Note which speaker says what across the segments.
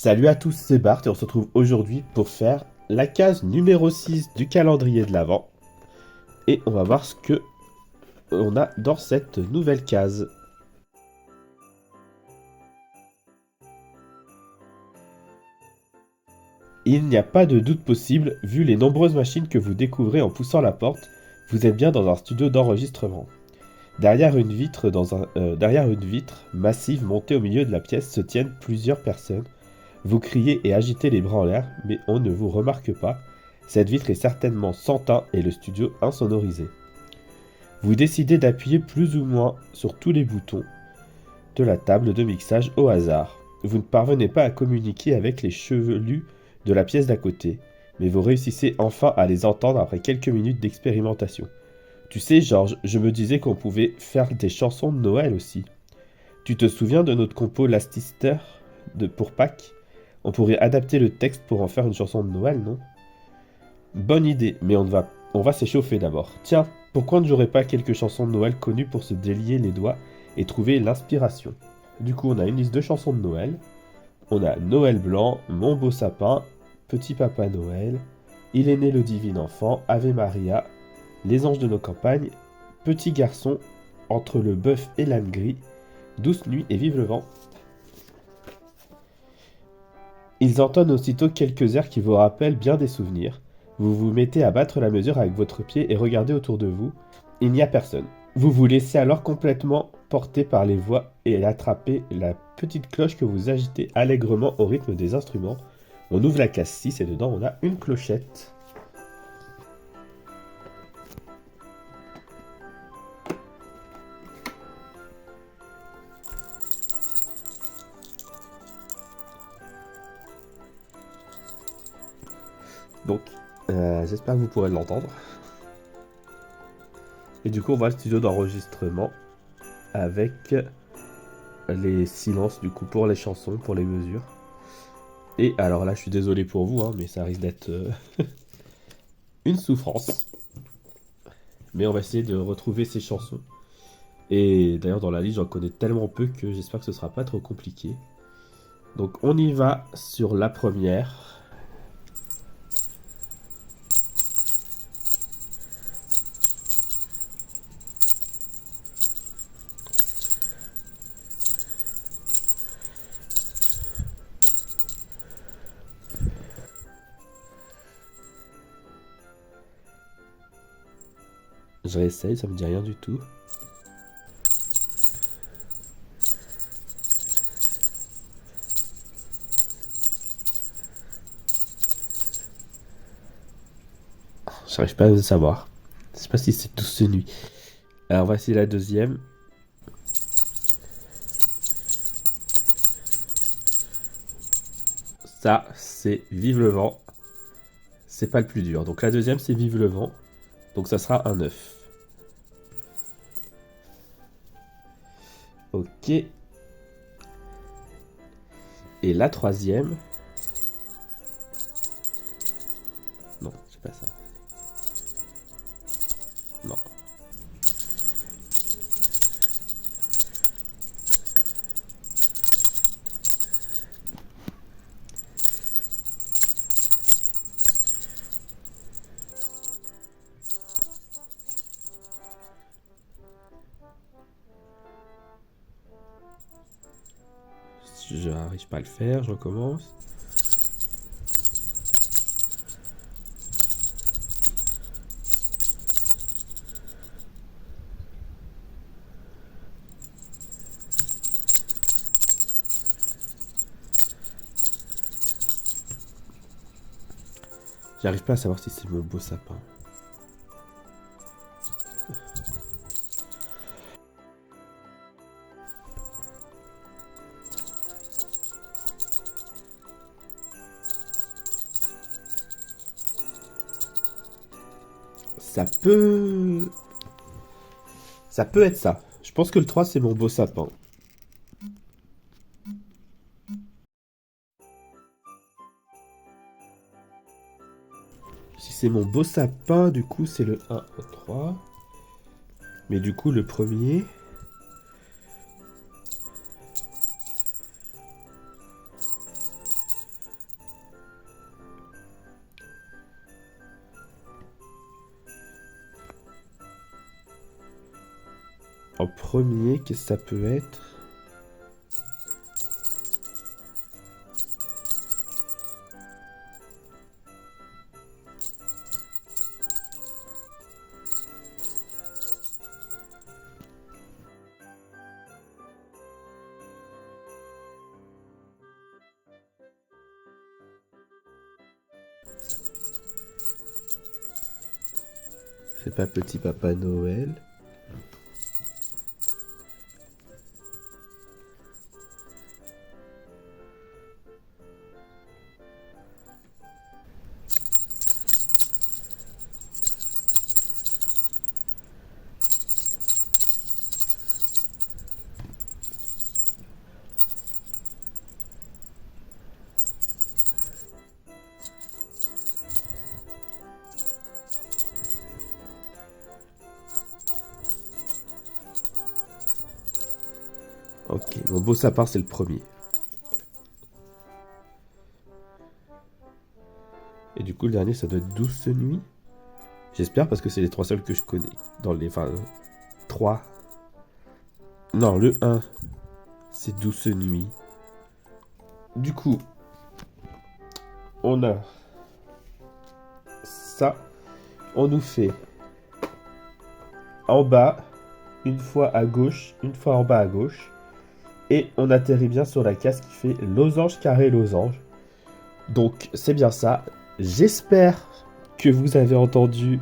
Speaker 1: Salut à tous, c'est Bart et on se retrouve aujourd'hui pour faire la case numéro 6 du calendrier de l'Avent. Et on va voir ce que on a dans cette nouvelle case. Il n'y a pas de doute possible, vu les nombreuses machines que vous découvrez en poussant la porte, vous êtes bien dans un studio d'enregistrement. Derrière une vitre massive montée au milieu de la pièce se tiennent plusieurs personnes. Vous criez et agitez les bras en l'air, mais on ne vous remarque pas. Cette vitre est certainement sans teint et le studio insonorisé. Vous décidez d'appuyer plus ou moins sur tous les boutons de la table de mixage au hasard. Vous ne parvenez pas à communiquer avec les chevelus de la pièce d'à côté, mais vous réussissez enfin à les entendre après quelques minutes d'expérimentation. Tu sais, Georges, je me disais qu'on pouvait faire des chansons de Noël aussi. Tu te souviens de notre compo Last Easter pour Pâques? On pourrait adapter le texte pour en faire une chanson de Noël, non? Bonne idée, mais on va s'échauffer d'abord. Tiens, pourquoi ne jouerait pas quelques chansons de Noël connues pour se délier les doigts et trouver l'inspiration? Du coup, on a une liste de chansons de Noël. On a Noël blanc, Mon beau sapin, Petit papa Noël, Il est né le divin enfant, Ave Maria, Les anges de nos campagnes, Petit garçon, Entre le bœuf et l'âne gris, Douce nuit et vive le vent. Ils entonnent aussitôt quelques airs qui vous rappellent bien des souvenirs. Vous vous mettez à battre la mesure avec votre pied et regardez autour de vous. Il n'y a personne. Vous vous laissez alors complètement porter par les voix et attrapez la petite cloche que vous agitez allègrement au rythme des instruments. On ouvre la case 6 et dedans on a une clochette. Donc, j'espère que vous pourrez l'entendre. Et du coup, on va au studio d'enregistrement avec les silences du coup pour les chansons, pour les mesures. Et alors là, je suis désolé pour vous, hein, mais ça risque d'être une souffrance. Mais on va essayer de retrouver ces chansons. Et d'ailleurs, dans la liste, j'en connais tellement peu que j'espère que ce sera pas trop compliqué. Donc, on y va sur la première. Je réessaye, ça me dit rien du tout. J'arrive pas à savoir. Je sais pas si c'est Douce nuit. Alors, voici la deuxième. Ça, c'est Vive le vent. C'est pas le plus dur. Donc, la deuxième, c'est Vive le vent. Donc, ça sera un 9. Ok. Et la troisième. Non, c'est pas ça. Non. Je n'arrive pas à le faire, je recommence. J'arrive pas à savoir si c'est mon beau sapin. Ça peut... Ça peut être ça. Je pense que le 3, c'est mon beau sapin. Si c'est mon beau sapin, du coup, c'est le 1 au 3. Mais du coup, le premier... En premier, qu'est-ce que ça peut être? C'est pas Petit Papa Noël. Ok, mon beau sapin, c'est le premier. Et du coup, le dernier, ça doit être Douce Nuit. J'espère parce que c'est les 3 seuls que je connais. Dans les... Enfin, 3. Non, le 1, c'est Douce Nuit. Du coup, on a ça. On nous fait en bas, une fois à gauche, une fois en bas à gauche. Et on atterrit bien sur la case qui fait losange, carré, losange. Donc, c'est bien ça. J'espère que vous avez entendu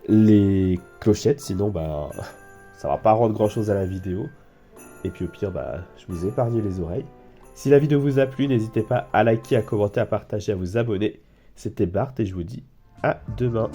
Speaker 1: les clochettes. Sinon, bah, ça va pas rendre grand chose à la vidéo. Et puis au pire, bah, je vous ai épargné les oreilles. Si la vidéo vous a plu, n'hésitez pas à liker, à commenter, à partager, à vous abonner. C'était Bart et je vous dis à demain.